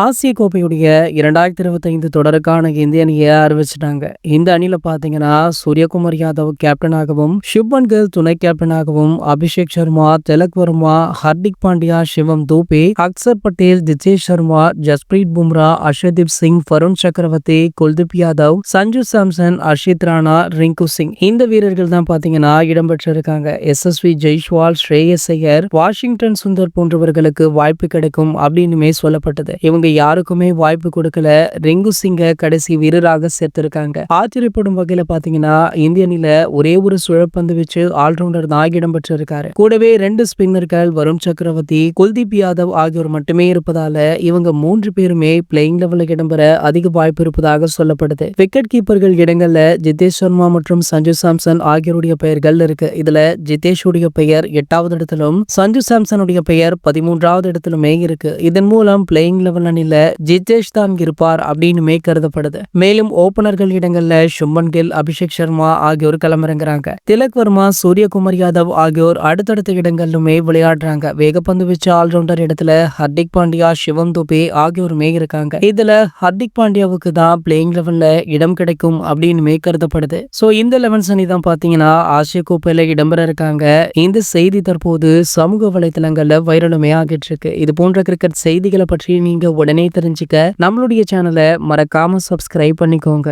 ஆசிய கோப்பையுடைய 2025 தொடருக்கான இந்திய அணியை அறிவிச்சிட்டாங்க. இந்த அணியில பார்த்தீங்கன்னா, சூரியகுமார் யாதவ் கேப்டனாகவும், சுப்மன் கில் துணை கேப்டனாகவும், அபிஷேக் சர்மா, திலக் வர்மா, ஹர்திக் பாண்டியா, சிவம் தூபே, அக்சர் பட்டேல், ஜிதேஷ் சர்மா, ஜஸ்பிரீத் பும்ரா, அர்ஷதீப் சிங், வருண் சக்கரவர்த்தி, குல்தீப் யாதவ், சஞ்சு சாம்சன், அர்ஷித் ராணா, ரிங்கு சிங் இந்த வீரர்கள் தான் பார்த்தீங்கன்னா இடம்பெற்றிருக்காங்க. எஸ்எஸ்வி ஜெய்ஸ்வால், ஸ்ரேயஸ் ஐயர், வாஷிங்டன் சுந்தர் போன்றவர்களுக்கு வாய்ப்பு கிடைக்கும் அப்படின்னுமே சொல்லப்பட்டது. இவங்க யாருக்குமே வாய்ப்பு கொடுக்கல. ரிங்கு சிங்க கடைசி வீரராக சேர்த்திருக்காங்க. ஆச்சரியப்படும் வகையில பாத்தீங்கன்னா இந்திய அணியில ஒரே ஒரு சுழற்பந்து வச்சு ஆல்ரவுண்டர் தான் இடம்பெற்றிருக்காரு. கூடவே 2 ஸ்பின்னர்கள் வருண் சக்கரவர்த்தி, குல்தீப் யாதவ் ஆகியோர் மட்டுமே இருப்பதால இவங்க 3 பேருமே பிளேயிங் லெவல்ல இடம்பெற அதிக வாய்ப்பு இருப்பதாக சொல்லப்படுது. விக்கெட் கீப்பர்கள் இடங்கள்ல ஜிதேஷ் சர்மா மற்றும் சஞ்சு சாம்சன் ஆகியோருடைய பெயர்கள் இருக்கு. இதுல ஜிதேஷுடைய பெயர் 8வது இடத்திலும், சஞ்சு சாம்சனுடைய பெயர் 13வது இடத்திலுமே இருக்கு. இதன் மூலம் பிளேயிங் லெவல் அணில ஜிதேஷ் தான் இருப்பார் அப்படின்னுமே கருதப்படுது. மேலும் ஓபனர்கள் இடங்கள்ல சுப்மன் கில், அபிஷேக் சர்மா ஆகியோர் களமிறங்குறாங்க. திலக் வர்மா, சூரியகுமார் யாதவ் ஆகியோர் அடுத்தடுத்த இடங்களிலுமே விளையாடுறாங்க. வேகப்பந்து வச்ச ஆல்ரவுண்டர் இடத்துல ஹர்திக் பாண்டியா, சிவம் துபே ஆகியோருமே இருக்காங்க. இதுல ஹர்திக் பாண்டியாவுக்கு தான் பிளேயிங் லெவல்ல இடம் கிடைக்கும் அப்படின்னுமே கருதப்படுது. சோ இந்த 11 அணி தான் பாத்தீங்கன்னா ஆசிய கோப்பையில இடம்பெற இருக்காங்க. இந்த செய்தி தற்போது சமூக வலைதளங்கள்ல வைரலுமே ஆகிட்டு இருக்கு. இது போன்ற கிரிக்கெட் செய்திகளை பற்றி நீங்க உடனே தெரிஞ்சுக்க நம்மளுடைய சேனலை மறக்காம சப்ஸ்கிரைப் பண்ணிக்கோங்க.